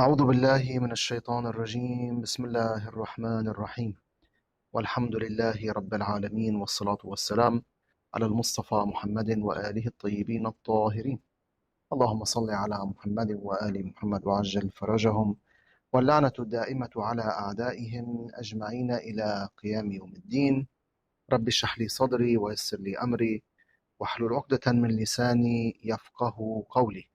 أعوذ بالله من الشيطان الرجيم بسم الله الرحمن الرحيم والحمد لله رب العالمين والصلاة والسلام على المصطفى محمد وآله الطيبين الطاهرين اللهم صل على محمد وآل محمد وعجل فرجهم واللعنة الدائمة على أعدائهم أجمعين إلى قيام يوم الدين رب اشرح لي صدري ويسر لي أمري واحلل عقدة من لساني يفقه قولي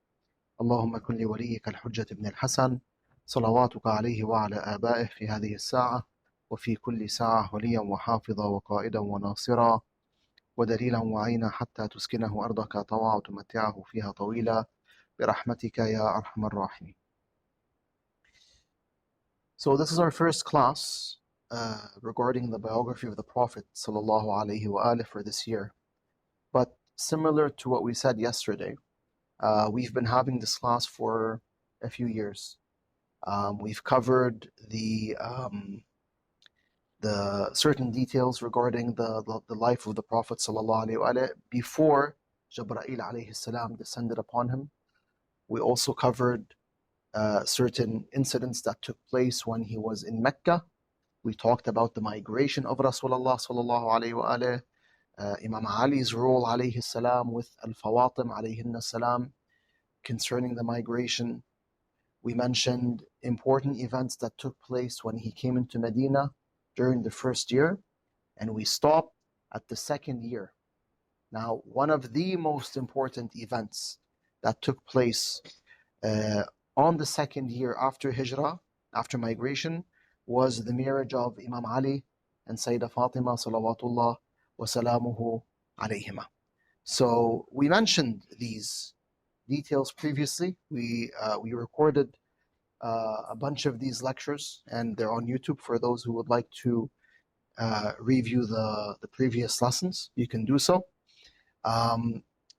اللهم كن لوليك الحجة بن الحسن صلواتك عليه وعلى آبائه في هذه الساعة وفي كل ساعة وليا وحافظا وقائدا وناصرا ودليلا وعينا حتى تسكنه أرضك طوعا وتمتعه فيها طويلا برحمتك يا أرحم الراحمين. So this is our first class regarding the biography of the Prophet sallallahu alaihi wasallam for this year. But similar to what we said yesterday, we've been having this class for a few years. We've covered the certain details regarding the life of the Prophet ﷺ before Jibreel alayhi salam descended upon him. We also covered certain incidents that took place when he was in Mecca. We talked about the migration of Rasulullah ﷺ, Imam Ali's role alayhi salam with Al-Fawatim alayhinna salam concerning the migration. We mentioned important events that took place when he came into Medina during the first year, and we stopped at the second year. Now, one of the most important events that took place on the second year after Hijrah, after migration, was the marriage of Imam Ali and Sayyidah Fatima salawatullah wa salamuhu alayhima. So we mentioned these details previously. We recorded a bunch of these lectures, and they're on YouTube for those who would like to review the previous lessons. You can do so.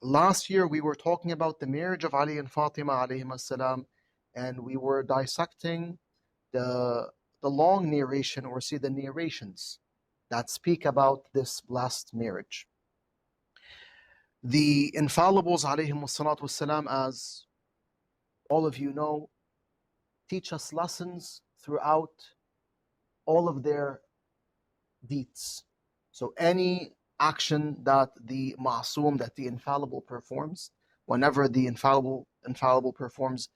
Last year we were talking about the marriage of Ali and Fatima alayhim salam, and we were dissecting the long narration, or the narrations that speak about this blessed marriage. The infallibles alayhim salatu wassalam, as all of you know, teach us lessons throughout all of their deeds. So any action that the ma'soom, that the infallible performs, whenever the infallible performs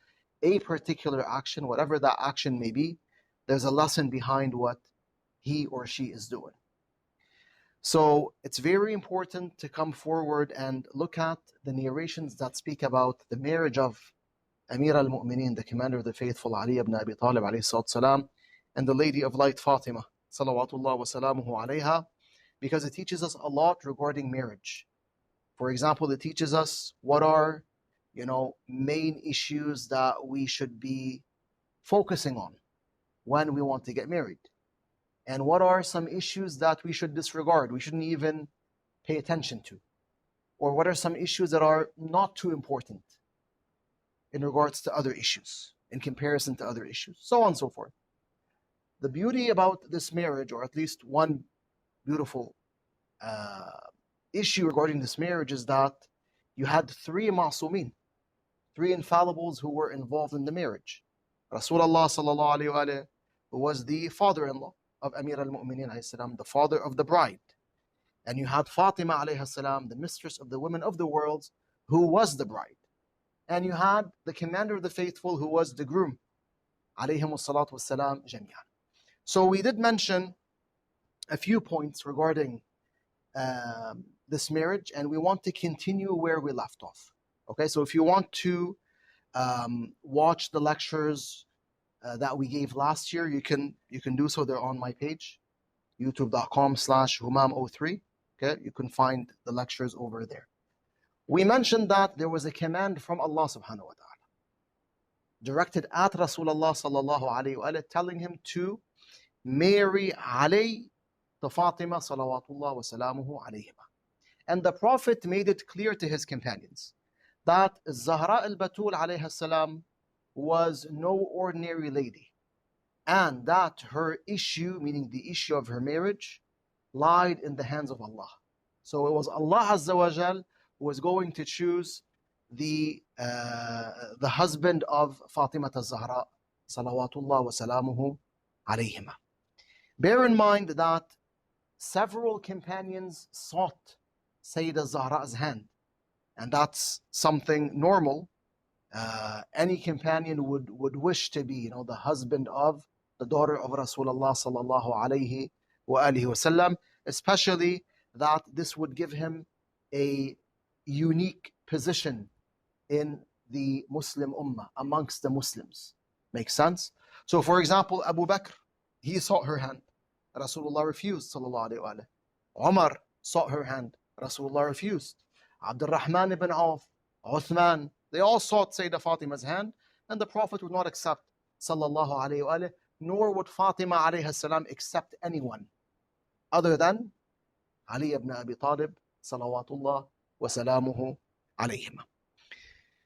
a particular action, whatever that action may be, there's a lesson behind what he or she is doing. So it's very important to come forward and look at the narrations that speak about the marriage of Amir al-Mu'mineen, the commander of the faithful, Ali ibn Abi Talib alayhi salam, and the lady of light Fatima salawatullah wa salamuhu alayha, because it teaches us a lot regarding marriage. For example, it teaches us what are, main issues that we should be focusing on when we want to get married. And what are some issues that we should disregard, we shouldn't even pay attention to? Or what are some issues that are not too important in regards to other issues, in comparison to other issues, so on and so forth. The beauty about this marriage, or at least one beautiful issue regarding this marriage, is that you had three ma'sumin, three infallibles who were involved in the marriage. Rasulullah sallallahu alayhi wa sallam, who was the father-in-law of Amir al-Mu'mineen alayhi salam, the father of the bride. And you had Fatima alayhi salam, the mistress of the women of the world, who was the bride. And you had the commander of the faithful, who was the groom, alayhimu salatu wassalam jami'an. So we did mention a few points regarding this marriage, and we want to continue where we left off. Okay, so if you want to watch the lectures that we gave last year, you can do so. They're on my page, youtube.com/Hamam03. Okay, you can find the lectures over there. We mentioned that there was a command from Allah subhanahu wa ta'ala directed at Rasulullah sallallahu alayhi wa sallam, telling him to marry Ali to Fatima salawatullah wa salamuhu alayhima. And the Prophet made it clear to his companions that Zahra al-Batul alayha salam was no ordinary lady, and that her issue, meaning the issue of her marriage, lied in the hands of Allah. So it was Allah Azza wa Jal who was going to choose the husband of Fatima al-Zahra salawatullah wa salamuhu alayhima. Bear in mind that several companions sought Sayyidah Zahra's hand, and that's something normal. Any companion would wish to be, the husband of the daughter of Rasulullah sallallahu alayhi wa alihi wasallam, especially that this would give him a unique position in the Muslim ummah, amongst the Muslims. Makes sense? So for example, Abu Bakr, he sought her hand. Rasulullah refused, sallallahu alayhi wa alihi. Umar sought her hand. Rasulullah refused. Abdul Rahman ibn Auf, Uthman, they all sought Sayyidah Fatima's hand, and the Prophet would not accept, sallallahu alayhi wa alihi, nor would Fatima alayhi salam accept anyone other than Ali ibn Abi Talib, salawatullah wa salamuhu alayhima.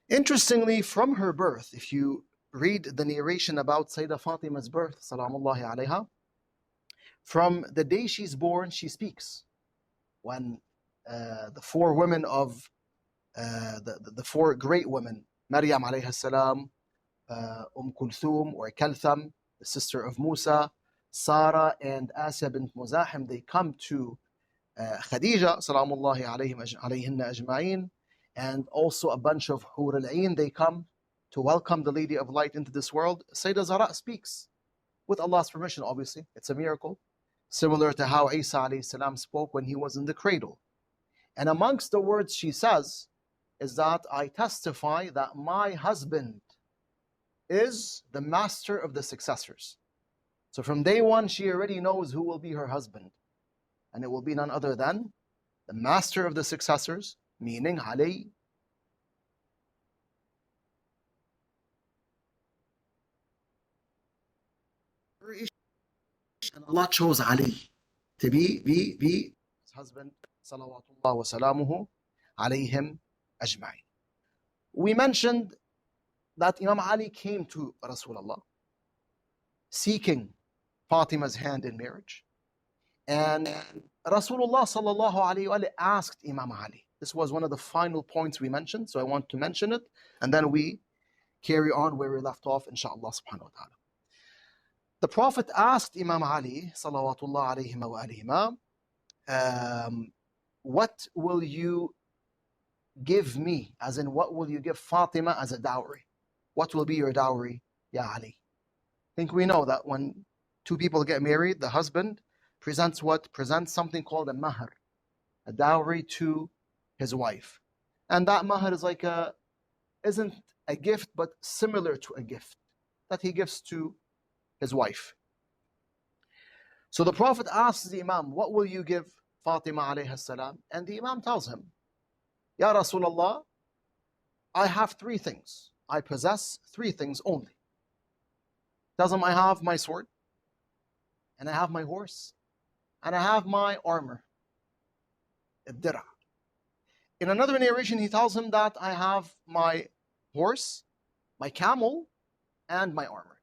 Interestingly, from her birth, if you read the narration about Sayyidah Fatima's birth, salamullahi alayha, from the day she's born, she speaks. When the four women of the four great women, Maryam alayhi salam, Kulthum or Kaltham, the sister of Musa, Sarah and Asya bint Muzahim, they come to Khadija, salamullahi alayhinna ajma'in, and also a bunch of Hur al-Ain, they come to welcome the Lady of Light into this world. Sayyidah Zahra speaks, with Allah's permission, obviously. It's a miracle, similar to how Isa alayhi salam spoke when he was in the cradle. And amongst the words she says is that I testify that my husband is the master of the successors. So from day one, she already knows who will be her husband. And it will be none other than the master of the successors, meaning Ali. And Allah chose Ali to be his husband, salawatullah wa salamuhu alayhim ajma'in. We mentioned that Imam Ali came to Rasulullah seeking Fatima's hand in marriage. And Rasulullah sallallahu alayhi wa asked Imam Ali. This was one of the final points we mentioned, so I want to mention it, and then we carry on where we left off, inshaAllah subhanahu wa ta'ala. The Prophet asked Imam Ali, salawatullah alayhima wa alihima, what will you give me, as in what will you give Fatima as a dowry? What will be your dowry, Ya Ali? I think we know that when two people get married, the husband presents what? Presents something called a mahar, a dowry to his wife. And that mahar is isn't a gift, but similar to a gift that he gives to his wife. So the Prophet asks the Imam, what will you give Fatima alayhi salam? And the Imam tells him, Ya Rasulullah, I have three things. I possess three things only. Tells him, I have my sword, and I have my horse, and I have my armor, ad-dira. In another narration, he tells him that I have my horse, my camel, and my armor.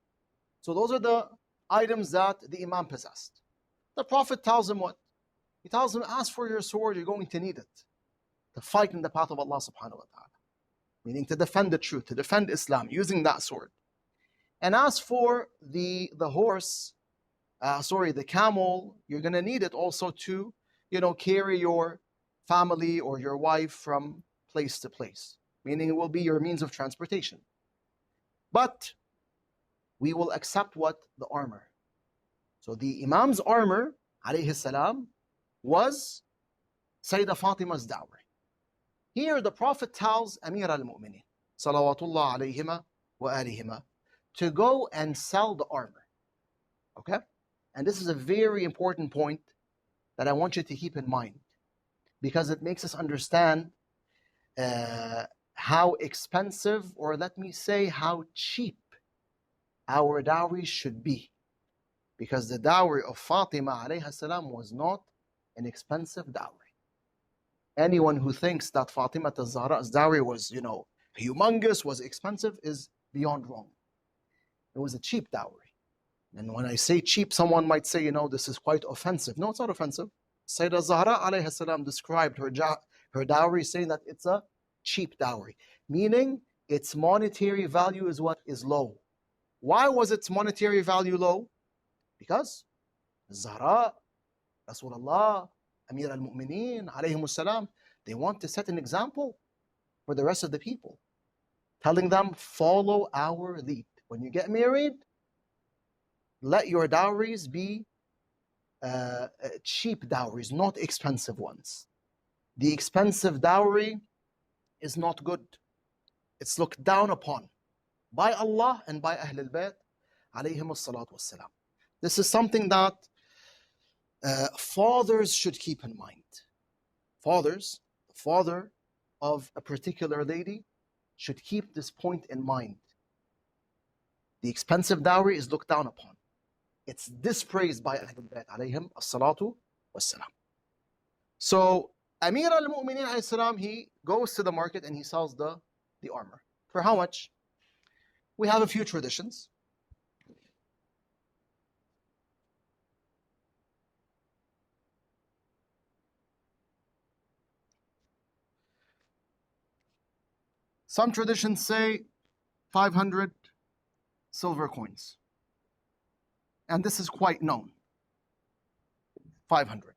So those are the items that the Imam possessed. The Prophet tells him what? He tells him, ask for your sword, you're going to need it to fight in the path of Allah subhanahu wa ta'ala. Meaning to defend the truth, to defend Islam, using that sword. And as for the horse, the camel, you're going to need it also to, carry your family or your wife from place to place. Meaning it will be your means of transportation. But we will accept what? The armor. So the Imam's armor, alayhi salam, was Sayyidah Fatima's dowry. Here the Prophet tells Amir al-Mu'minin, salawatullah alayhima wa alihima, to go and sell the armor. Okay? And this is a very important point that I want you to keep in mind, because it makes us understand how expensive, or let me say how cheap, our dowry should be. Because the dowry of Fatima alayhi salam was not an expensive dowry. Anyone who thinks that Fatima al-Zahra's dowry was, humongous, was expensive, is beyond wrong. It was a cheap dowry. And when I say cheap, someone might say, this is quite offensive. No, it's not offensive. Sayyidah Zahra alayhi salam described her dowry saying that it's a cheap dowry, meaning its monetary value is what? Is low. Why was its monetary value low? Because Zahra, Rasulullah, Amir al-Mu'mineen, alayhim salam, they want to set an example for the rest of the people, telling them, follow our lead. When you get married, let your dowries be cheap dowries, not expensive ones. The expensive dowry is not good. It's looked down upon by Allah and by Ahlul Bayt, alayhim as-salatu was-salam. This is something that fathers should keep in mind. Fathers, the father of a particular lady, should keep this point in mind. The expensive dowry is looked down upon. It's dispraised by Ahlul Bayt, alayhim as-salatu was-salam. So Amir al-Mu'mineen alayhi salam, he goes to the market and he sells the armor. For how much? We have a few traditions. Some traditions say 500 silver coins. And this is quite known. 500.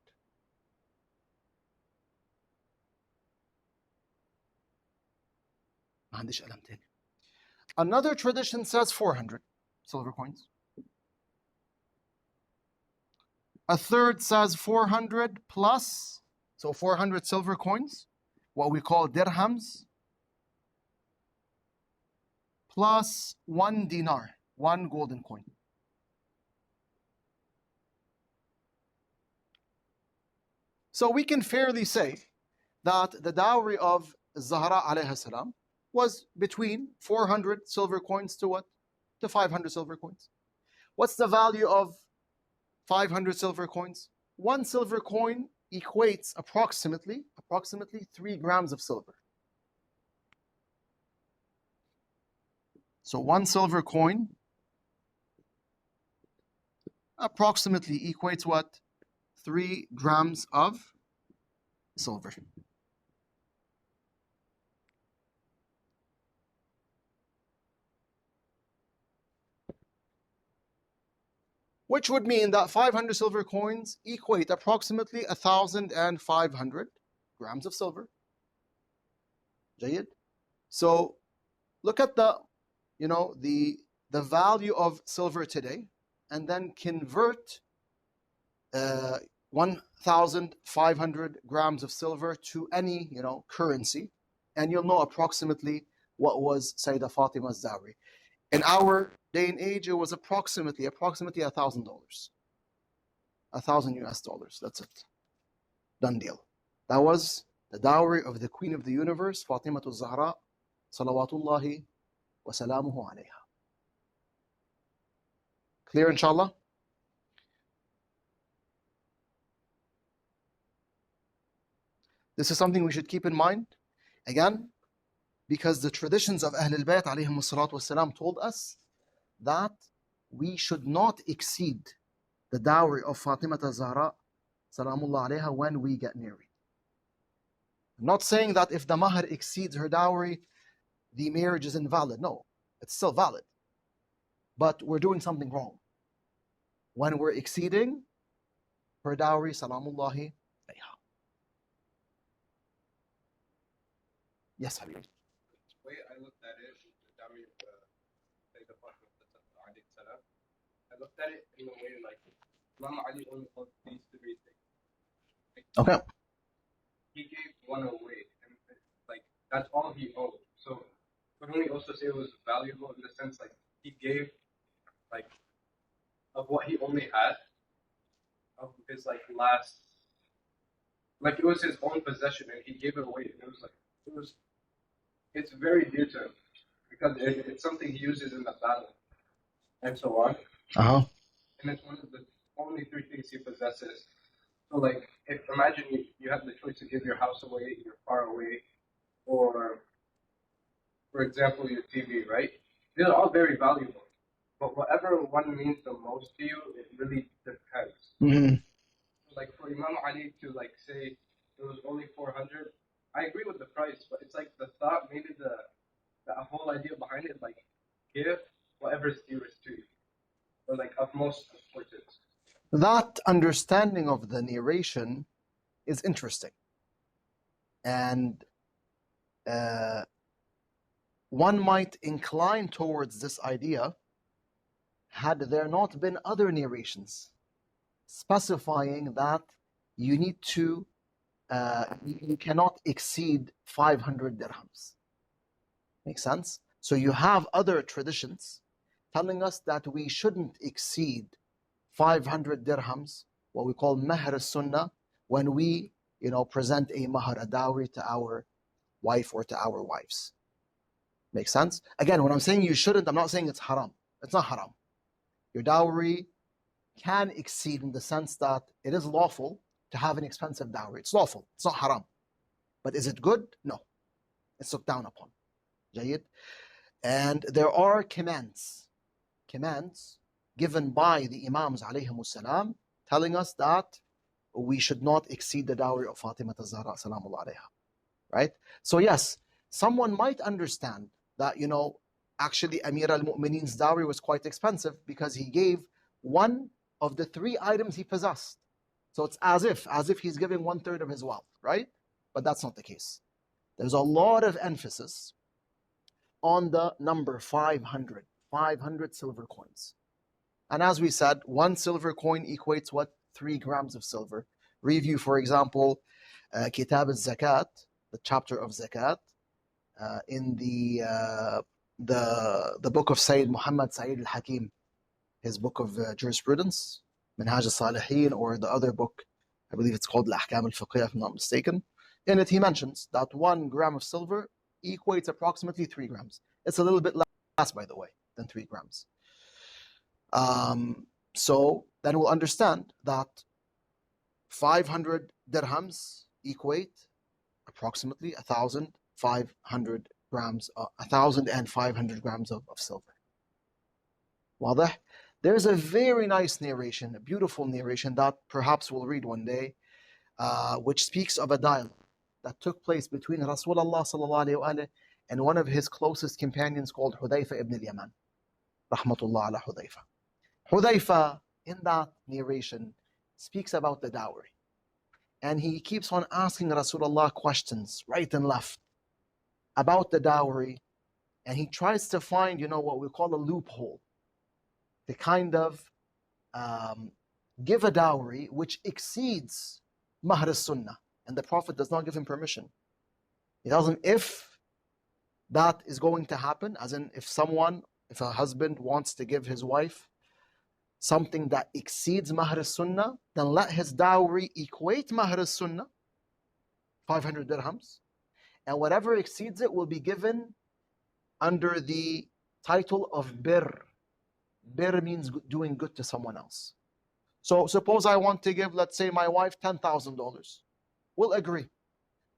Another tradition says 400 silver coins. A third says 400 plus, so 400 silver coins, what we call dirhams, plus 1 dinar, 1 golden coin. So we can fairly say that the dowry of Zahra alayhi salam was between 400 silver coins to what? To 500 silver coins. What's the value of 500 silver coins? 1 silver coin equates approximately 3 grams of silver. So 1 silver coin approximately equates what? 3 grams of silver. Which would mean that 500 silver coins equate approximately 1,500 grams of silver. Jayid. So look at the value of silver today, and then convert 1,500 grams of silver to any currency, and you'll know approximately what was Sayyidah Fatima's dowry. In our day and age, it was approximately $1,000, $1,000 US. That's it. Done deal. That was the dowry of the Queen of the Universe, Fatimatu Zahra, salawatullahi wa salamuhu alayha. Clear, inshallah? This is something we should keep in mind. Again, because the traditions of Ahlul Bayt alayhim as-salatu was-salam told us that we should not exceed the dowry of Fatima Zahra salamullah alayha when we get married. I'm not saying that if the mahar exceeds her dowry, the marriage is invalid. No, it's still valid. But we're doing something wrong when we're exceeding her dowry salamullahi alayha. Yes, Habib. The way I looked at it, the dowry of the Prophet, I looked at it in a way like Imam Ali only owed these 3 things. Like, Okay. he gave one away, and like that's all he owed. So couldn't we also say it was valuable in the sense like he gave like of what he only had of his last, like it was his own possession, and he gave it away, and it's very dear to him because it's something he uses in the battle and so on. And it's one of the only 3 things he possesses. So if imagine you have the choice to give your house away, your car away, or for example your TV, right? These are all very valuable. But whatever one means the most to you, it really depends. Mm-hmm. For Imam Ali to say it was only 400, I agree with the price, but it's the thought, maybe the whole idea behind it, give whatever is dearest most important? That understanding of the narration is interesting. And one might incline towards this idea had there not been other narrations specifying that you need to, you cannot exceed 500 dirhams. Make sense? So you have other traditions telling us that we shouldn't exceed 500 dirhams, what we call mahr sunnah, when we, present a mahr, a dowry to our wife or to our wives. Make sense? Again, when I'm saying you shouldn't, I'm not saying it's haram. It's not haram. Your dowry can exceed in the sense that it is lawful to have an expensive dowry. It's lawful. It's not haram. But is it good? No. It's looked down upon. Jayyid? And there are commands given by the Imams alayhimus salam telling us that we should not exceed the dowry of Fatima az-Zahra salamullah alayha. Right? So yes, someone might understand that, actually Amir al-Mu'mineen's dowry was quite expensive because he gave one of the 3 items he possessed. So it's as if he's giving 1/3 of his wealth, right? But that's not the case. There's a lot of emphasis on the number 500 silver coins. And as we said, 1 silver coin equates what? 3 grams of silver. Review, for example, Kitab al-Zakat, the chapter of Zakat, in the book of Sayyid Muhammad Sa'id al-Hakim, his book of jurisprudence, Minhaj al-Salihin, or the other book, I believe it's called Al-Ahkam al-Fiqhiyya, if I'm not mistaken. In it, he mentions that 1 gram of silver equates approximately 3 grams. It's a little bit less, by the way, than 3 grams. So then we'll understand that 500 dirhams equate approximately 1,500 grams, 1,500 grams of silver. Wadah? There's a very nice narration, a beautiful narration that perhaps we'll read one day, which speaks of a dialogue that took place between Rasulullah sallallahu alaihi wasallam and one of his closest companions called Hudayfa ibn al-Yaman. Rahmatullah ala Hudayfa. Hudayfa, in that narration, speaks about the dowry. And he keeps on asking Rasulullah questions right and left about the dowry. And he tries to find, what we call a loophole to kind of give a dowry which exceeds mahr sunnah. And the Prophet does not give him permission. He tells him if that is going to happen, as in if a husband wants to give his wife something that exceeds mahr sunnah, then let his dowry equate mahr sunnah, 500 dirhams, and whatever exceeds it will be given under the title of birr. Birr means doing good to someone else. So suppose I want to give, let's say, my wife $10,000. We'll agree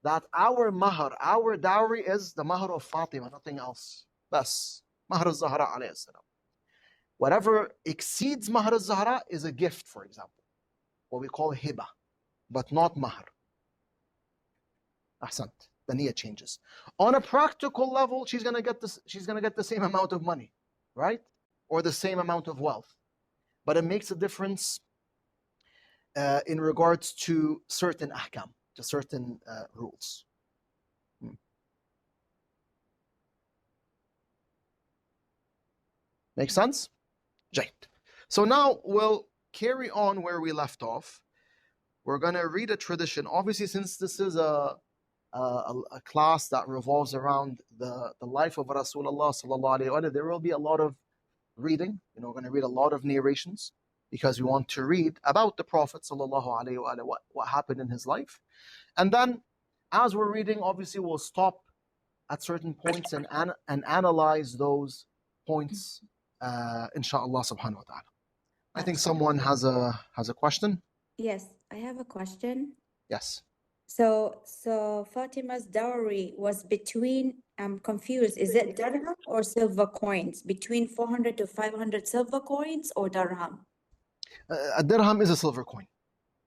that our mahr, our dowry is the mahr of Fatima, nothing else. Bas, mahr al-Zahra alayhi salam. Whatever exceeds mahr al-Zahra is a gift, for example, what we call hiba, but not mahr. Ahsant. The niyyah changes. On a practical level, she's gonna get the same amount of money, right? Or the same amount of wealth. But it makes a difference in regards to certain ahkam, to certain rules. Make sense? Right. So now we'll carry on where we left off. We're going to read a tradition. Obviously, since this is a class that revolves around the life of Rasulullah sallallahu alaihi wasallam, there will be a lot of reading. We're going to read a lot of narrations because we want to read about the Prophet sallallahu alaihi wasallam, what happened in his life. And then as we're reading, obviously we'll stop at certain points and analyze those points, inshallah subhanahu wa ta'ala. I think someone has a question. Yes, I have a question. Yes. So Fatima's dowry was between, I'm confused, is it dirham or silver coins? Between 400 to 500 silver coins or dirham? A dirham is a silver coin.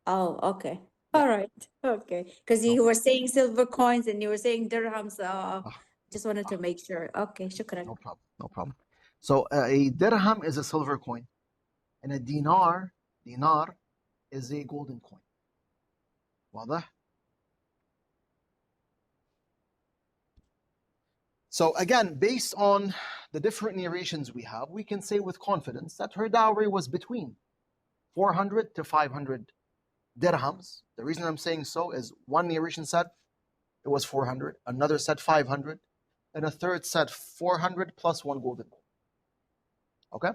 Oh, okay. All right. Okay. Because you were saying silver coins and you were saying dirhams. So just wanted to make sure. Okay, shukran. No problem. So a dirham is a silver coin. And a dinar is a golden coin. واضح? So again, based on the different narrations we have, we can say with confidence that her dowry was between 400 to 500 dirhams. The reason I'm saying so is one narration said it was 400, another said 500, and a third said 400 plus one golden coin. Okay?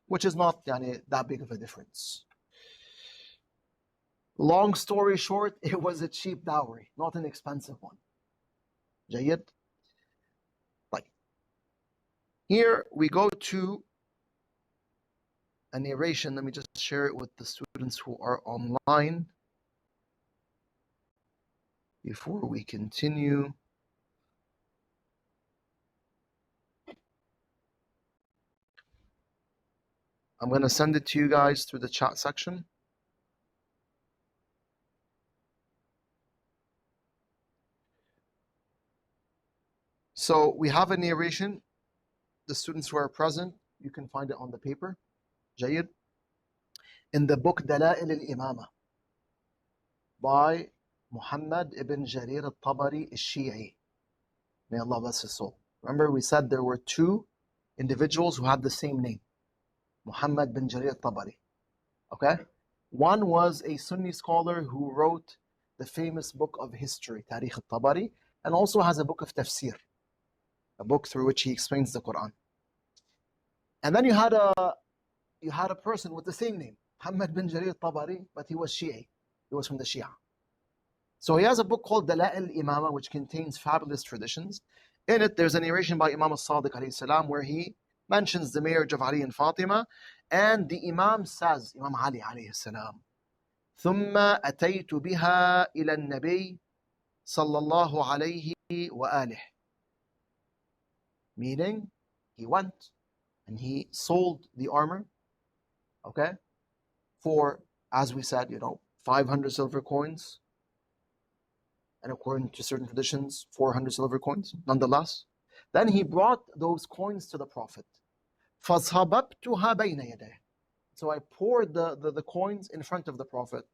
Which is not that big of a difference. Long story short, it was a cheap dowry, not an expensive one. جيد? Here we go to a narration. Let me just share it with the students who are online before we continue. I'm going to send it to you guys through the chat section. So we have a narration. The students who are present, you can find it on the paper. جيد. In the book دلائل الإمامة by Muhammad ibn Jarir al-Tabari al-Shi'i. May Allah bless his soul. Remember we said there were two individuals who had the same name. Muhammad bin Jarir al-Tabari. Okay? One was a Sunni scholar who wrote the famous book of history, Tarikh al-Tabari, and also has a book of tafsir, a book through which he explains the Quran. And then you had a person with the same name, Muhammad bin Jarir al-Tabari, but he was Shi'i. He was from the Shia. So he has a book called Dala'il al-Imama, which contains fabulous traditions. In it, there's a narration by Imam al-Sadiq alayhi salam where he mentions the marriage of Ali and Fatima, and the Imam says, Imam Ali alayhi salam, ثم أتيت بها إلى النبي صلى الله عليه وآله. Meaning, he went and he sold the armor, okay, for, as we said, 500 silver coins, and according to certain traditions, 400 silver coins, nonetheless. Then he brought those coins to the Prophet. فَصَبَبْتُهَا بَيْنَ يَدَيْهِ. So I poured the coins in front of the Prophet.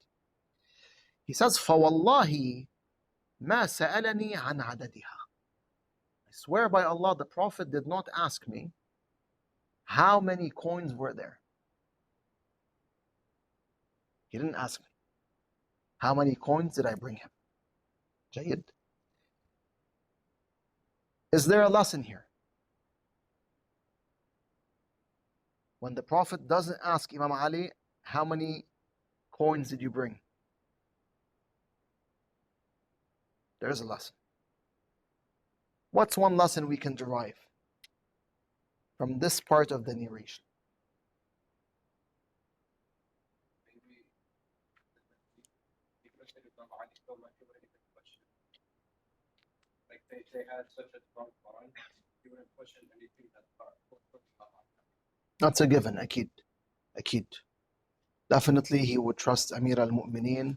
He says, فَوَاللَّهِ مَا سَأَلَنِي عَنْ عَدَدِهَا. I swear by Allah, the Prophet did not ask me how many coins were there. He didn't ask me. How many coins did I bring him? Jayid. Is there a lesson here? When the Prophet doesn't ask Imam Ali, how many coins did you bring? There's a lesson. What's one lesson we can derive from this part of the narration? They had such a strong bond, he wouldn't question anything that's That's a given, akid. Definitely he would trust Amir al-Mu'mineen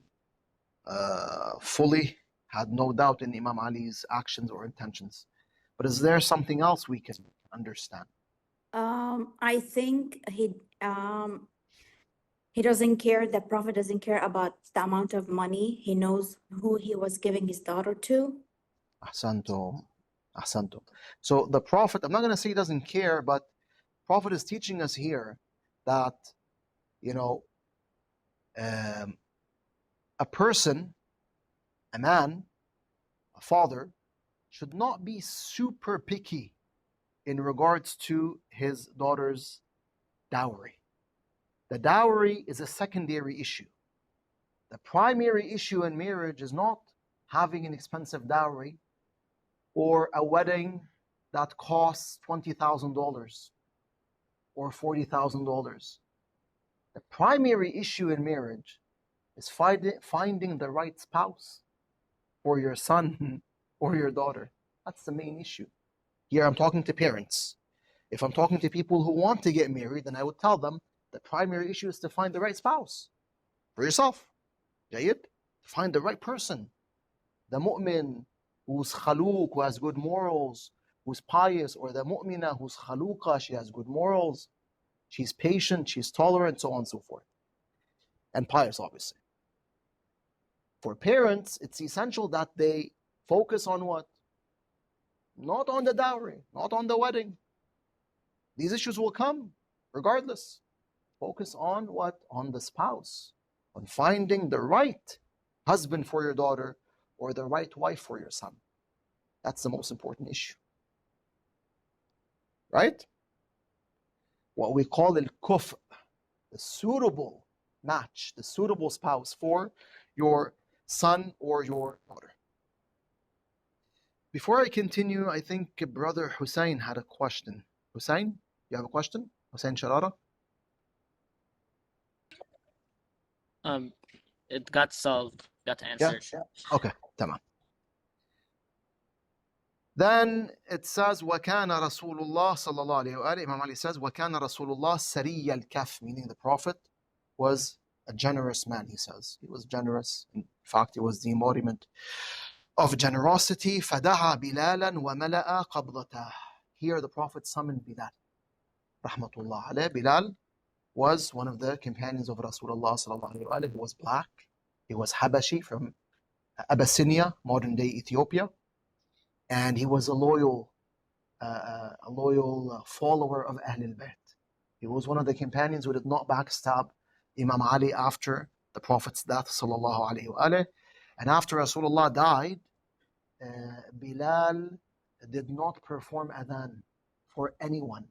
fully, had no doubt in Imam Ali's actions or intentions. But is there something else we can understand? I think he doesn't care, the Prophet doesn't care about the amount of money. He knows who he was giving his daughter to. Ahsantum. So the Prophet, I'm not going to say he doesn't care, but Prophet is teaching us here that, a person, a man, a father, should not be super picky in regards to his daughter's dowry. The dowry is a secondary issue. The primary issue in marriage is not having an expensive dowry or a wedding that costs $20,000 or $40,000. The primary issue in marriage is finding the right spouse for your son or your daughter. That's the main issue. Here I'm talking to parents. If I'm talking to people who want to get married, then I would tell them the primary issue is to find the right spouse for yourself. Jayid? Find the right person. The mu'min who's khaluq, who has good morals, who's pious, or the mu'mina who's khaluqa, she has good morals. She's patient, she's tolerant, so on and so forth. And pious, obviously. For parents, it's essential that they focus on what? Not on the dowry, not on the wedding. These issues will come regardless. Focus on what? On the spouse, on finding the right husband for your daughter or the right wife for your son. That's the most important issue. Right? What we call al-kuf, the suitable match, the suitable spouse for your son or your daughter. Before I continue, I think Brother Hussain had a question. Hussain, you have a question? Hussain Sharara? It got solved, got answered. Yeah. Okay, tamam. Then it says, وَكَانَ رَسُولُ اللَّهِ صلى الله عليه وآله. Imam Ali says, وَكَانَ رَسُولُ اللَّهِ سَرِيَّ الْكَفْ, meaning the Prophet was a generous man, he says. He was generous. In fact, he was the embodiment of generosity. فَدَعَى بِلَالًا وَمَلَأَ قَبْضَتَهُ. Here the Prophet summoned Bilal. Rahmatullah alayh. Bilal was one of the companions of Rasulullah sallallahu alayhi wa alayhi. He was black. He was Habashi from Abyssinia, modern day Ethiopia. And he was a loyal follower of Ahlul Bayt. He was one of the companions who did not backstab Imam Ali after the Prophet's death, sallallahu alayhi wa alayhi. And after Rasulullah died, Bilal did not perform adhan for anyone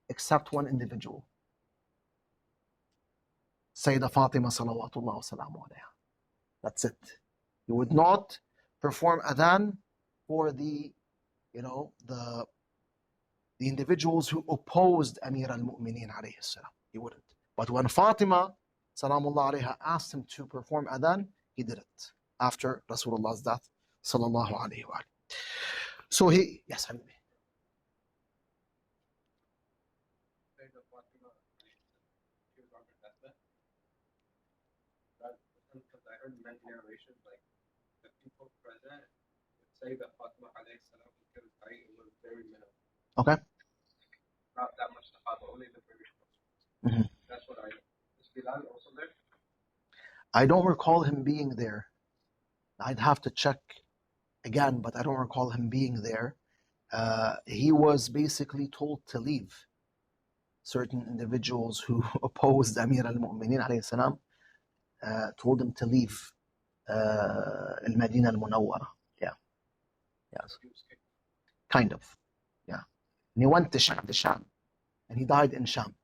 except one individual, Sayyidah Fatima salawatullah wa salamu alayha. That's it. He would not perform adhan for the individuals who opposed Amir al-Mu'mineen alayhi salam. He wouldn't. But when Fatima salamullah alayha asked him to perform adhan, he did it after Rasulullah's death sallallahu alayhi wa alayhi. So he, yes, Habibi. Because I heard many narrations, like the people present would say that Fatima alayhi salam was very minimal. Okay. Not that much Sahaba, only the very close. Mm-hmm. That's what I know. Is Bilal also there? I don't recall him being there. I'd have to check again, but I don't recall him being there. He was basically told to leave. Certain individuals who opposed Amir al-Mu'mineen alayhi salam told him to leave al-Madinah al-Munawwara. Yeah. Yes. Kind of. Yeah. And he went to Sham. And he died in Sham.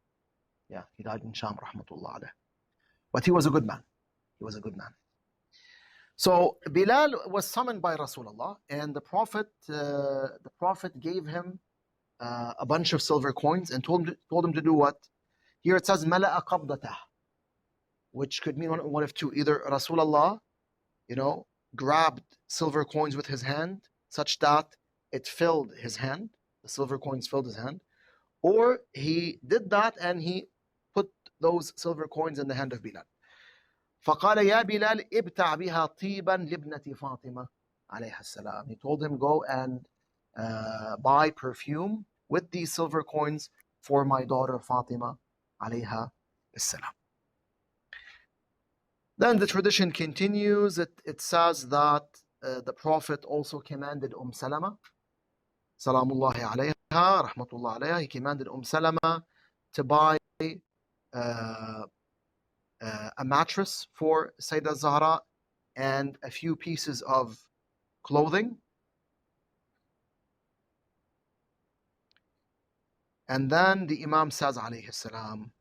Yeah, he died in Sham, rahmatullah alayh. But he was a good man. He was a good man. So Bilal was summoned by Rasulullah, and the Prophet gave him a bunch of silver coins and told him to do what? Here it says mala'a qabdatah, which could mean one of two. Either Rasulullah, grabbed silver coins with his hand such that it filled his hand, the silver coins filled his hand, or he did that and he put those silver coins in the hand of Bilal. فقال يا بلال ابتع بها طيبا لابنة فاطمة عليها السلام. He told him, go and buy perfume with these silver coins for my daughter Fatima عليها السلام. Then the tradition continues. It says that the Prophet also commanded Salama, salamullahi alayha, rahmatullah alayha. He commanded Salama to buy a mattress for Sayyidah Zahra and a few pieces of clothing. And then the Imam says, alayhi salam,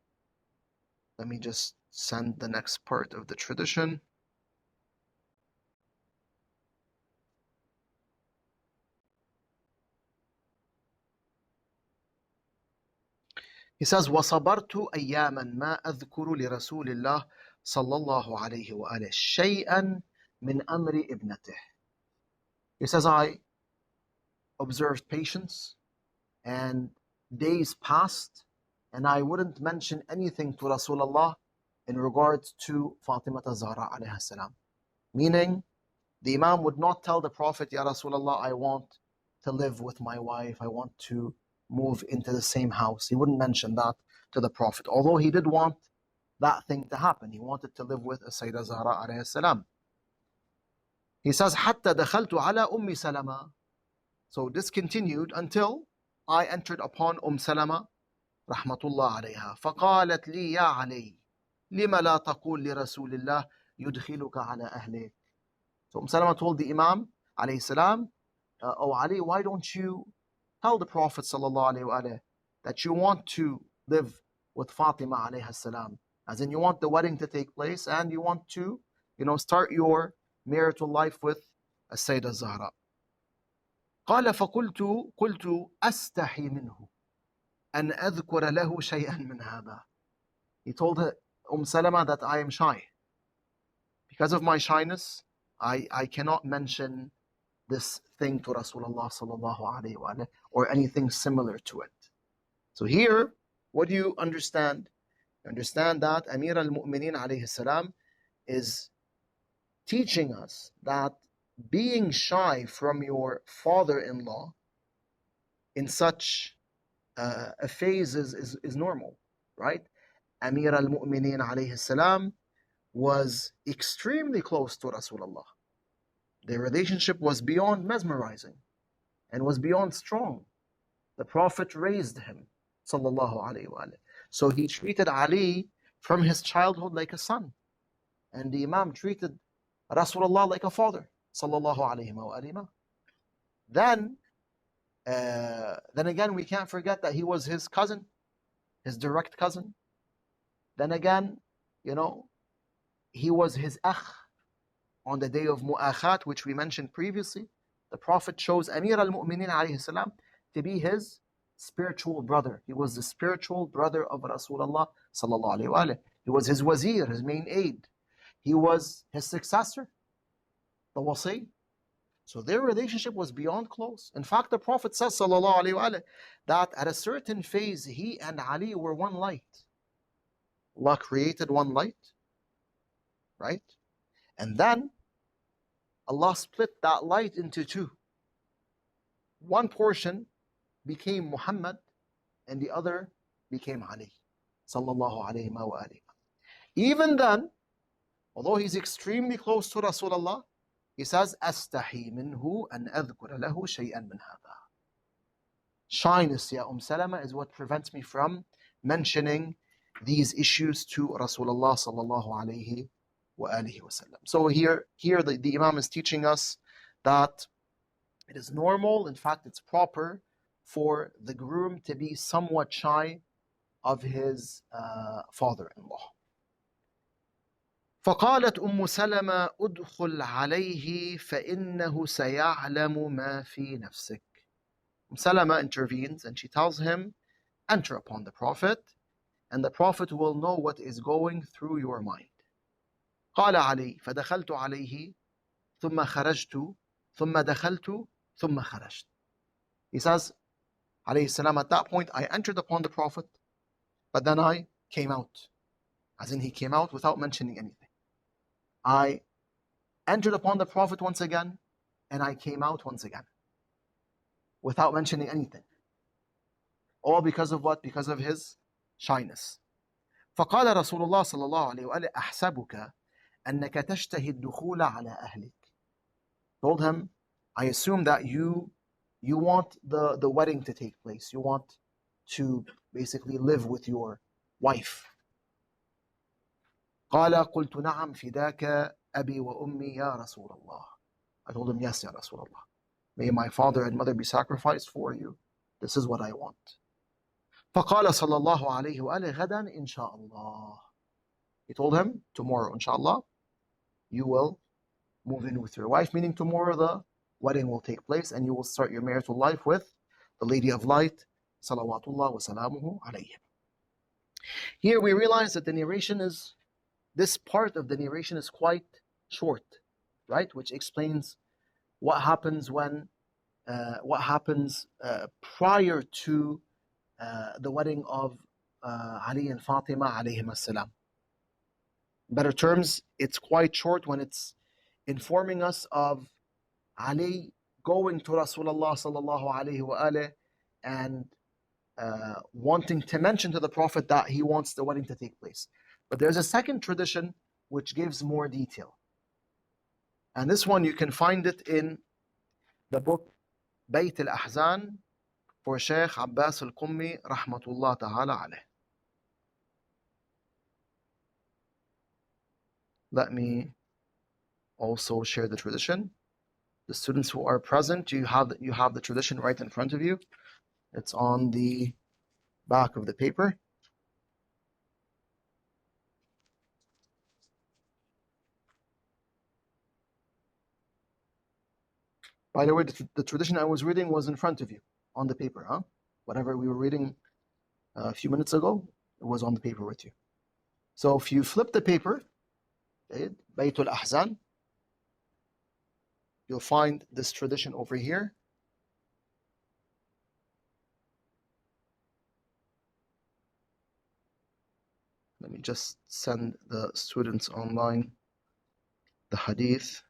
let me just send the next part of the tradition. He says, وَصَبَرْتُ أَيَّامًا مَا أَذْكُرُ لِرَسُولِ اللَّهِ صَلَّى اللَّهُ عَلَيْهِ وَآلِهِ شَيْئًا مِنْ أَمْرِ ابْنَتِهِ. He says, I observed patience and days passed and I wouldn't mention anything to Rasulullah in regards to Fatima Zahra alayha salam. Meaning, the Imam would not tell the Prophet, Ya Rasulullah, I want to live with my wife, I want to move into the same house. He wouldn't mention that to the Prophet, although he did want that thing to happen. He wanted to live with Sayyidah Zahra alayhi salam. He says, حتى دخلت على أم سلمة. So this continued until I entered upon Salama rahmatullah alayha. فقالت لي يا علي لما لا تقول لرسول الله يدخلك على أهلك. So Salama told the Imam alayhi salam, oh Ali, why don't you tell the Prophet sallallahu alayhi wa that you want to live with Fatima alayhi salam, as in you want the wedding to take place and you want to, start your marital life with Sayyidah Zahra. قال قلت أستحي منه أن أذكر له شيئا من هذا. He told her, Salama, that I am shy. Because of my shyness, I cannot mention this thing to Rasulullah sallallahu alayhi wa sallam or anything similar to it. So here, what do you understand? You understand that Amir al-Mu'mineen alayhi salam is teaching us that being shy from your father-in-law in such a phase is normal, right? Amir al-Mu'mineen alayhi salam was extremely close to Rasulullah. Their relationship was beyond mesmerizing and was beyond strong. The Prophet raised him, sallallahu alayhi wa sallam. So he treated Ali from his childhood like a son. And the Imam treated Rasulullah like a father, sallallahu alayhi wa sallam. Then again, we can't forget that he was his cousin, his direct cousin. Then again, he was his akh. On the day of Mu'akhat, which we mentioned previously, the Prophet chose Amir al-Mu'mineen alayhi salam to be his spiritual brother. He was the spiritual brother of Rasulullah sallallahu alayhi wa sallam. He was his wazir, his main aide. He was his successor, the wasi. So their relationship was beyond close. In fact, the Prophet says sallallahu alayhi wa sallam that at a certain phase, he and Ali were one light. Allah created one light, right? And then Allah split that light into two. One portion became Muhammad and the other became Ali, sallallahu alayhi wa sallam. Even then, although he's extremely close to Rasulullah, he says, أستحي منه أن أذكر له شيئا من هذا. Shyness, ya Salama, is what prevents me from mentioning these issues to Rasulullah sallallahu alayhi wa alihi wa sallam. So here the Imam is teaching us that it is normal, in fact it's proper, for the groom to be somewhat shy of his father-in-law. فقالت سلمة أدخل عليه فإنه سيعلم ما في نفسك. Salama intervenes and she tells him, enter upon the Prophet and the Prophet will know what is going through your mind. قال علي فدخلت عليه ثم خرجت ثم دخلت ثم خرجت. He says, alayhi salam, at that point I entered upon the Prophet, but then I came out. As in, he came out without mentioning anything. I entered upon the Prophet once again, and I came out once again, without mentioning anything. All because of what? Because of his shyness. فقال رسول الله صلى الله عليه وآله أحسبك أنك تشتهي الدخول على أهلك. Told him, I assume that you want the wedding to take place. You want to basically live with your wife. قال قلت نعم فداك أبي وأمي يا رسول الله. I told him, yes, Ya Rasulullah. May my father and mother be sacrificed for you. This is what I want. فقال صلى الله عليه وآله غدا إن شاء الله. He told him, tomorrow, inshallah, you will move in with your wife, meaning tomorrow the wedding will take place and you will start your marital life with the Lady of Light, salawatullah wa salamuhu alayhim. Here we realize that this part of the narration is quite short, right? Which explains what happens prior to the wedding of Ali and Fatima alayhim as-salam. In better terms, it's quite short when it's informing us of Ali going to Rasulullah sallallahu alayhi wa alayhi and wanting to mention to the Prophet that he wants the wedding to take place. But there's a second tradition which gives more detail. And this one you can find it in the book Bayt al-Ahzan for Sheikh Abbas al-Qummi rahmatullah ta'ala alayh. Let me also share the tradition. The students who are present, you have the tradition right in front of you. It's on the back of the paper. By the way, the tradition I was reading was in front of you on the paper, huh? Whatever we were reading a few minutes ago, it was on the paper with you. So if you flip the paper, Bayt al-Ahzan, you'll find this tradition over here. Let me just send the students online the hadith.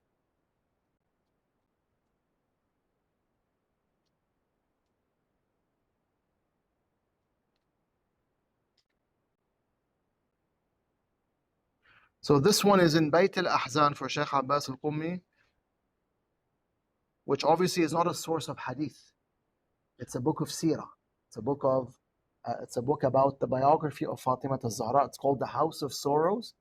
So this one is in Bayt al-Ahzan for Sheikh Abbas al-Qummi, which obviously is not a source of hadith. It's a book of seerah. It's a book about the biography of Fatima al-Zahra. It's called The House of Sorrows.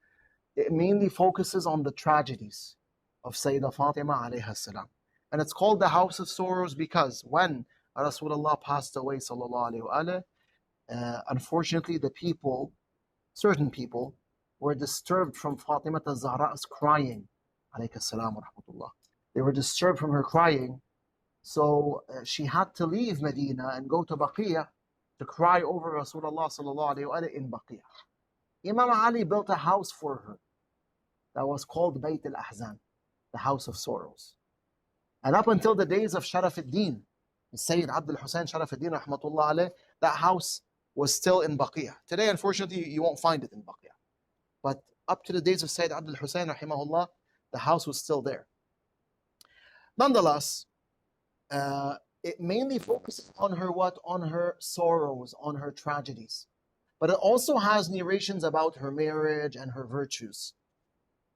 It mainly focuses on the tragedies of Sayyidah Fatima alayha salam. And it's called The House of Sorrows because when Rasulullah passed away, sallallahu alayhi wa unfortunately certain people, were disturbed from Fatima al-Zahra's crying, alayhi salam wa rahmatullah. They were disturbed from her crying, so she had to leave Medina and go to Baqiyah to cry over Rasulullah sallallahu alayhi wa in Baqiyah. Imam Ali built a house for her that was called Bayt al-Ahzan, the House of Sorrows. And up until the days of Sharaf ad-Din, Sayyid Abdul Hussain Sharaf ad-Din rahmatullah alayh, that house was still in Baqiyah. Today, unfortunately, you won't find it in Baqiyah. But up to the days of Sayyid Abdul Hussain rahimahullah, the house was still there. Nonetheless, it mainly focuses on her what? On her sorrows, on her tragedies. But it also has narrations about her marriage and her virtues.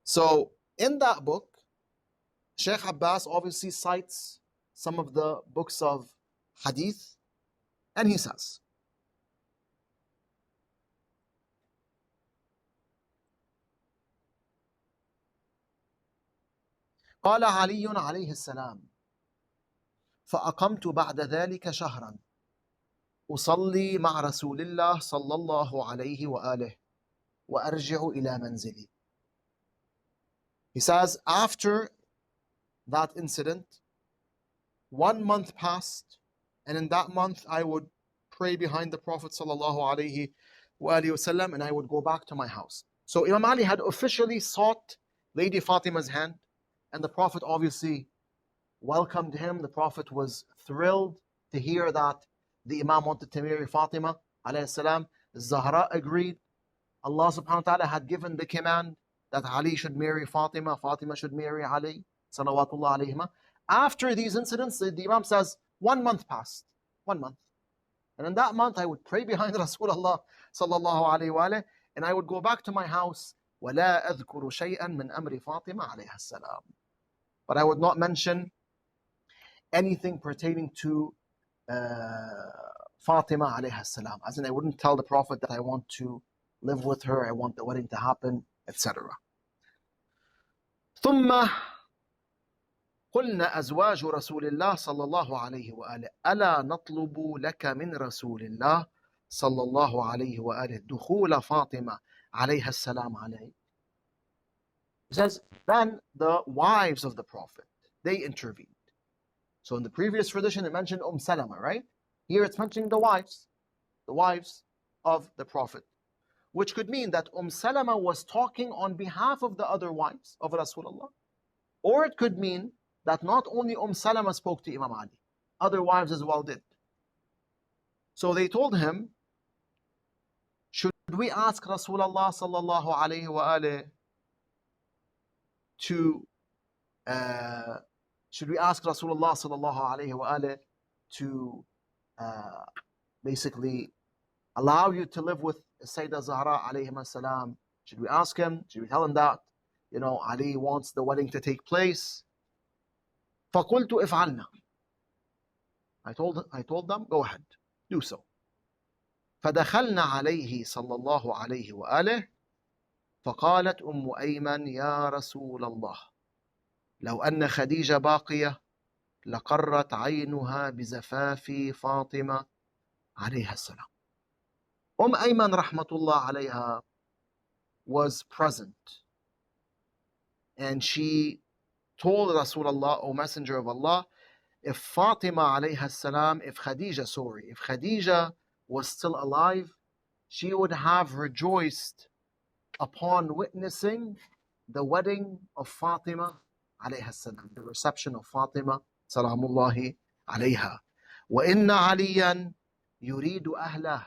So in that book, Sheikh Abbas obviously cites some of the books of hadith, and he says, قال علي عليه السلام فأقمت بعد ذلك شهرا أصلي مع رسول الله صلى الله عليه وآله وأرجع إلى منزلي. He says, after that incident, 1 month passed, and in that month I would pray behind the Prophet sallallahu alaihi wasallam, and I would go back to my house. So Imam Ali had officially sought Lady Fatima's hand, and the Prophet obviously welcomed him. The Prophet was thrilled to hear that the Imam wanted to marry Fatima alayhi salam. Zahra agreed. Allah subhanahu wa ta'ala had given the command that Ali should marry Fatima, Fatima should marry Ali, salawatullah alayhima. After these incidents, the Imam says, 1 month passed. 1 month. And in that month, I would pray behind Rasulullah sallallahu alayhi wa, and I would go back to my house. وَلَا أَذْكُرُ شَيْئًا مِنْ أَمْرِ فَاطِمَةَ عَلَيْهَا السَّلَامُ. But I would not mention anything pertaining to Fatima alayha salam. As in, I wouldn't tell the Prophet that I want to live with her, I want the wedding to happen, etc. ثم قلنا أزواج رسول الله صلى الله عليه وآله ألا نطلب لك من رسول الله صلى الله عليه وآله دخول فاطمة عليها السلام عليه. He says, then the wives of the Prophet, they intervened. So in the previous tradition, it mentioned Salama, right? Here it's mentioning the wives of the Prophet, which could mean that Salama was talking on behalf of the other wives of Rasulullah. Or it could mean that not only Salama spoke to Imam Ali, other wives as well did. So they told him, should we ask Rasulullah sallallahu alayhi wa alayhi to should we ask Rasulullah sallallahu alayhi wa alayhi to basically allow you to live with Sayyidah Zahra alayhi salam? Should we ask him? Should we tell him that, Ali wants the wedding to take place? فَقُلْتُ إِفْعَلْنَا. I told them, go ahead, do so. فدخلنا عليه صلى الله عليه وآله فقالت أم أيمن يا رسول الله لو أن خديجة باقية لقرت عينها بزفاف فاطمة عليها السلام. Ayman rahmatullah alayha was present, and she told Rasulullah, O Messenger of Allah, if Fatima alayha salam, if Khadija was still alive, she would have rejoiced upon witnessing the wedding of Fatima alayha salam, the reception of Fatima salamullahi alayha. وَإِنَّ عَلِيًّا يُرِيدُ أَهْلَهُ.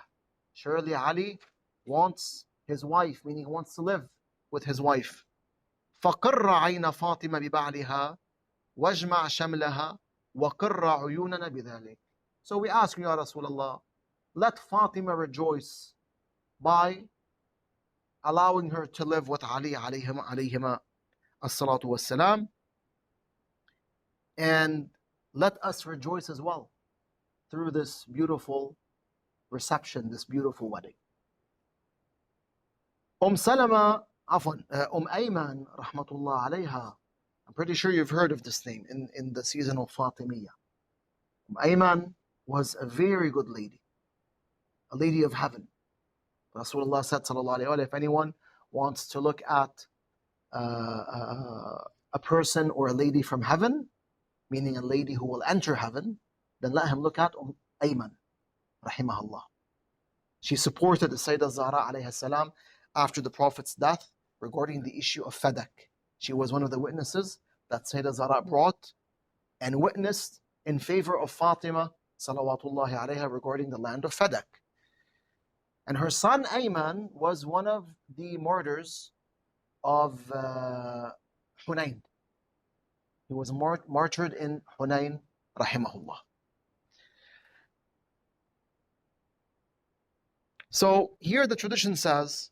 Surely Ali wants his wife, meaning he wants to live with his wife. فَقِرَّ عَيْنَ فَاطِمَةَ بِبَعْلِهَا وَاجْمَعْ شَمْلَهَا وَقِرَّ عُيُونَنَا بِذَلِكَ. So we ask you, Ya Rasulullah, let Fatima rejoice by allowing her to live with Ali alayhima as-salatu was-salam, and let us rejoice as well through this beautiful reception, this beautiful wedding. Salama, Ayman rahmatullah alayha, I'm pretty sure you've heard of this name in the season of Fatimiyya. Ayman was a very good lady, a lady of heaven. Rasulullah said, sallallahu alayhi wa sallam, if anyone wants to look at a person or a lady from heaven, meaning a lady who will enter heaven, then let him look at Ayman, rahimahullah. She supported the Sayyidah Zahra alayhi salam after the Prophet's death regarding the issue of Fadak. She was one of the witnesses that Sayyidah Zahra brought and witnessed in favor of Fatima salawatullahi alayha regarding the land of Fadak. And her son Ayman was one of the martyrs of Hunayn. He was martyred in Hunayn, rahimahullah. So here the tradition says,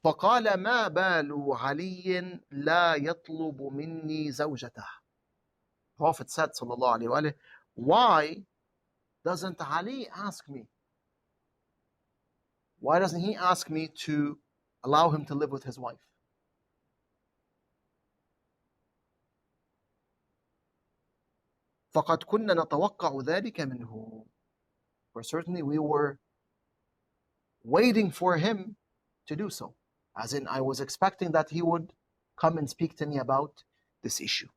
فَقَالَ مَا بَالُ عَلِيٍّ لَا يَطْلُبُ مِنِّي زَوْجَتَهُ. Prophet said, sallallahu alayhi wa sallam, why doesn't Ali ask me? Why doesn't he ask me to allow him to live with his wife? فَقَدْ كُنَّا نَتَوَقَّعُ ذَلِكَ مِنْهُ. For certainly we were waiting for him to do so. As in, I was expecting that he would come and speak to me about this issue.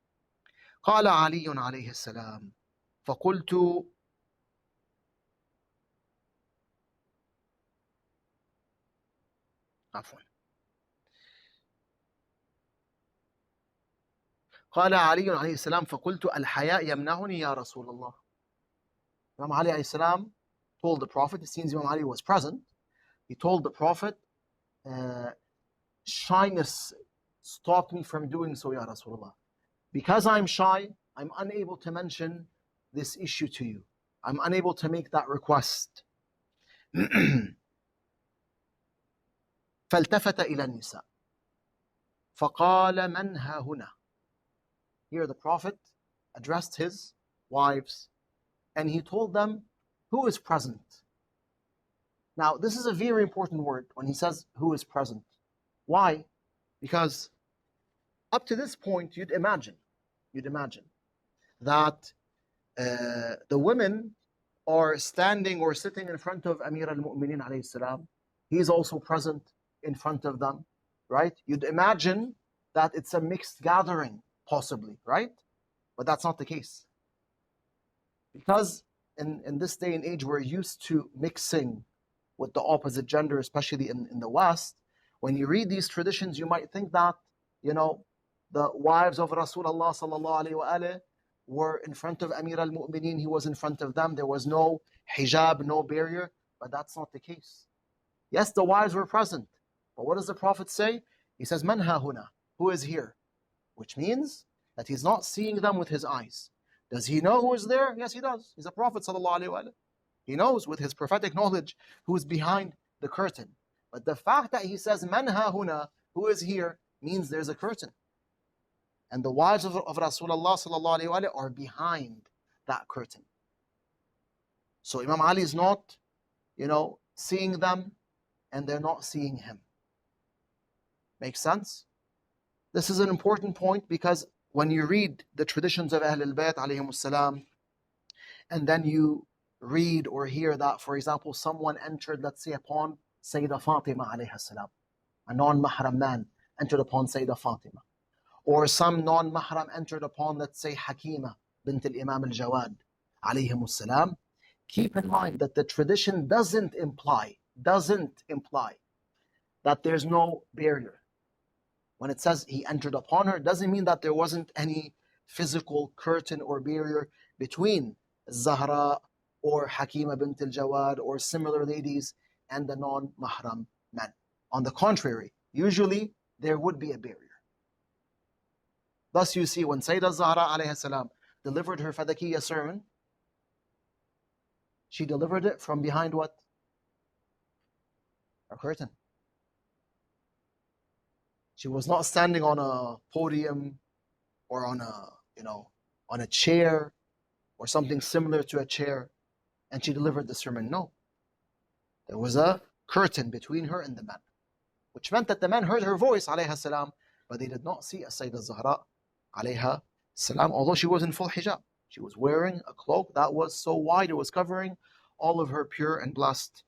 قال علي عليه السلام فقلت عفوا قال علي عليه السلام فقلت الحياء يمنعني يا رسول الله. Imam Ali alayhi salam told the Prophet, it seems Imam Ali was present, he told the Prophet, shyness stopped me from doing so, Ya Rasulullah. Because I'm shy, I'm unable to mention this issue to you. I'm unable to make that request. فالتفت إلى النساء فقال من ها هنا. Here the Prophet addressed his wives and he told them, who is present? Now, this is a very important word when he says who is present. Why? Because up to this point, you'd imagine that the women are standing or sitting in front of Amir al-Mu'minin alayhi salam. He's also present in front of them, right? You'd imagine that it's a mixed gathering, possibly, right? But that's not the case. Because in this day and age, we're used to mixing with the opposite gender, especially in the West. When you read these traditions, you might think that, the wives of Rasulullah sallallahu alayhi wa alayhi were in front of Amir al-Mu'minin. He was in front of them. There was no hijab, no barrier. But that's not the case. Yes, the wives were present. But what does the Prophet say? He says, Man ha huna? Who is here? Which means that he's not seeing them with his eyes. Does he know who is there? Yes, he does. He's a Prophet sallallahu alayhi wa alayhi. He knows with his prophetic knowledge who is behind the curtain. But the fact that he says man ha huna, who is here, means there's a curtain. And the wives of Rasulullah sallallahu alaihi wasallam are behind that curtain. So Imam Ali is not, seeing them, and they're not seeing him. Makes sense? This is an important point because when you read the traditions of Ahlul Bayt alayhimus salam, and then you read or hear that, for example, someone entered, let's say, upon Sayyidah Fatima alayha salam, a non-mahram man entered upon Sayyidah Fatima, or some non-mahram entered upon, let's say, Hakima bint al-Imam al-Jawad alayhimus salam, keep in mind that the tradition doesn't imply that there's no barrier. When it says he entered upon her, it doesn't mean that there wasn't any physical curtain or barrier between Zahra or Hakima bint al-Jawad or similar ladies and the non-mahram men. On the contrary, usually there would be a barrier. Thus you see when Sayyidah Zahra alayhi salam delivered her Fadakiyya sermon, she delivered it from behind what? A curtain. She was not standing on a podium or on a chair or something similar to a chair, and she delivered the sermon. No. There was a curtain between her and the men, which meant that the men heard her voice, alayha salam, but they did not see a Sayyidah Zahra, alayha salam, although she was in full hijab. She was wearing a cloak that was so wide, it was covering all of her pure and blessed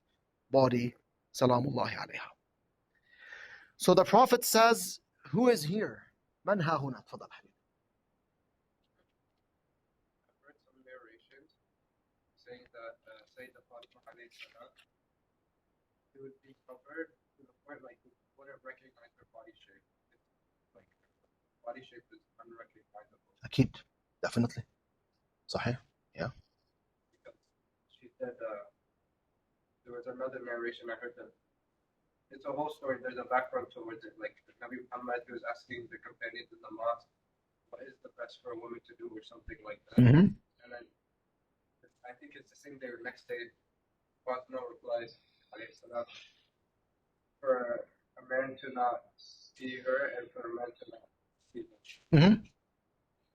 body, salamullahi alayha. So the Prophet says, who is here? Man ha huna? Tafadal, Habib. I've read some narrations saying that Sayyidah Fatima alayhi salam, she would be covered to the point like you wouldn't recognize her body shape. It's like body shape is unrecognizable. Akid, definitely. Sahih, yeah. Because she said there was another narration I heard that it's a whole story. There's a background towards it. Like Nabi Muhammad was asking the companions in the mosque, what is the best for a woman to do or something like that. Mm-hmm. And then I think it's the same day or next day, Fatima replies, alayhi salam, for a man to not see her and for a man to not see her. Mm-hmm.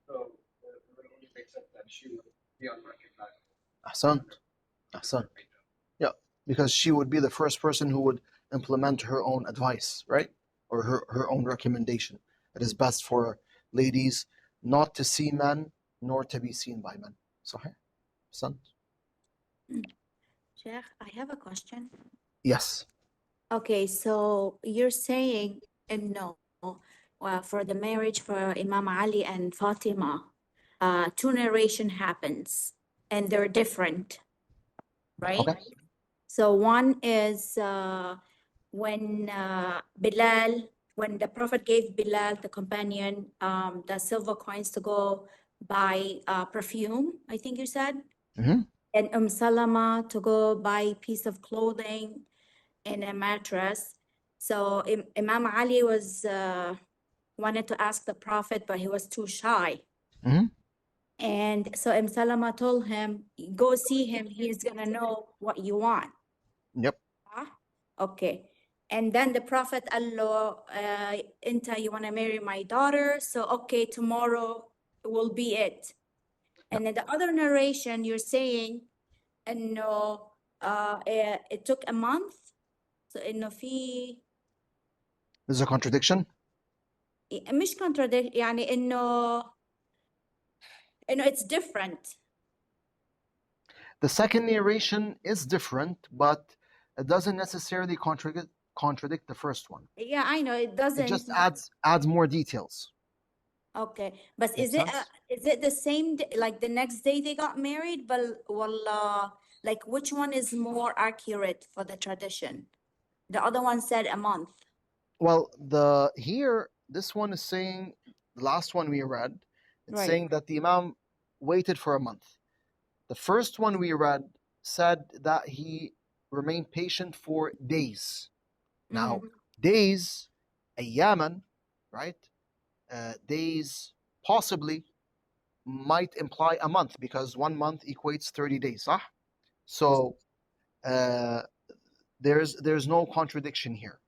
So it only makes sense that she would be unrecognizable. Ahsan. Yeah, because she would be the first person who would implement her own advice, right? Or her own recommendation. It is best for ladies not to see men nor to be seen by men. Sahih? Ahsan. Sheikh, I have a question. Yes. Okay, so you're saying no, for the marriage for Imam Ali and Fatima, two narration happens and they're different, right? Okay. So one is when when the Prophet gave Bilal, the companion, the silver coins to go buy perfume, I think you said, Mm-hmm. and Salama to go buy a piece of clothing and a mattress. So Imam Ali was wanted to ask the Prophet, but he was too shy. Mm-hmm. And so Salama told him, go see him, he's gonna know what you want. Yep. Okay. And then the Prophet Allah, Inta, you want to marry my daughter? So, okay, tomorrow will be it. And in the other narration, you're saying, no, it took a month. So, إنه في This is a contradiction. مش contradict يعني إنه it's different. The second narration is different, but it doesn't necessarily contradict the first one. Yeah, I know it doesn't. It just adds more details. Okay, but Makes is it sense? is it the same like the next day they got married? But like which one is more accurate for the tradition? The other one said a month. Well, this one is saying, the last one we read, it's Right. saying that the Imam waited for a month. The first one we read said that he remained patient for days. Now, days, ayyaman, right? Days possibly might imply a month because 1 month equates 30 days. So there's no contradiction here.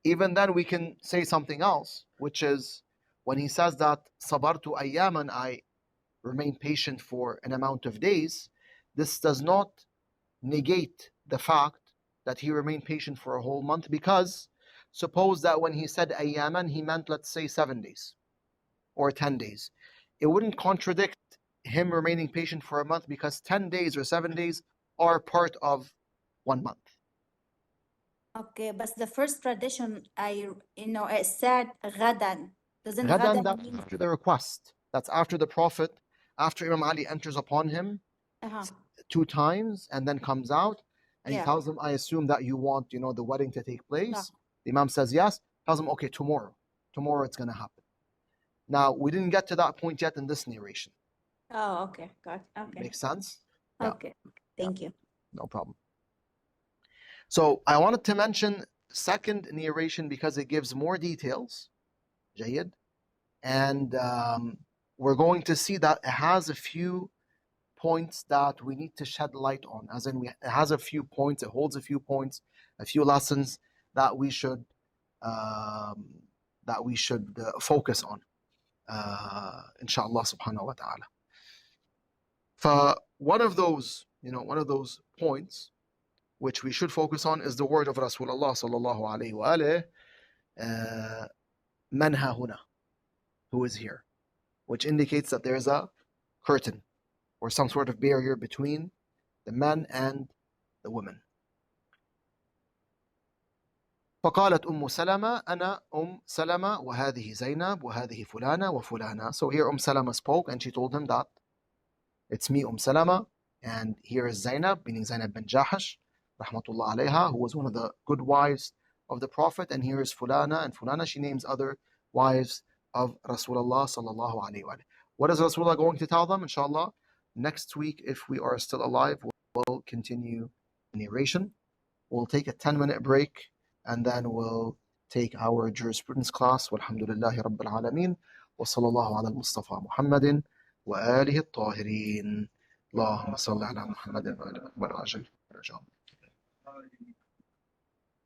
Even then we can say something else, which is when he says that sabartu ayyaman, I remain patient for an amount of days, this does not negate the fact that he remained patient for a whole month, because suppose that when he said ayyaman, he meant, let's say, 7 days or 10 days. It wouldn't contradict him remaining patient for a month, because 10 days or 7 days are part of 1 month. Okay, but the first tradition, it said ghadan. Doesn't Ghadan, ghadan that's mean? after the request. That's after the Prophet, after Imam Ali enters upon him Uh-huh. 2 times and then comes out and he Yeah. tells him, I assume that you want, the wedding to take place. Yeah. The Imam says yes, tells him, okay, tomorrow it's going to happen. Now, we didn't get to that point yet in this narration. Oh, okay. Got it. Okay. Makes sense? Yeah. Okay. Thank you. No problem. So I wanted to mention second narration because it gives more details. Jayyid. And we're going to see that it has a few points that we need to shed light on. As in, it has a few points, it holds a few points, a few lessons that we should focus on. Inshallah subhanahu wa ta'ala. For one of those points which we should focus on is the word of Rasulullah sallallahu alayhi wa alayhi, man ha huna, who is here, which indicates that there is a curtain or some sort of barrier between the men and the women. فقالت أم سلمة أنا أم سلمة وهذه زينب وهذه فلانة وفلانة. So here Salama spoke and she told him that it's me, Salama, and here is Zainab, meaning Zainab bin Jahash, rahmatullah alayha, who was one of the good wives of the Prophet, and here is Fulana, and Fulana, she names other wives of Rasulullah sallallahu alayhi wa. What is Rasulullah going to tell them? Inshallah, next week, if we are still alive, we'll continue the narration. We'll take a 10-minute break, and then we'll take our jurisprudence class. Walhamdulillahi Rabbil Alameen. Wa sallallahu ala al-Mustafa Muhammadin wa alihi al-Tahirin. اللهم صل على محمد وعلى آله وصحبه وسلم.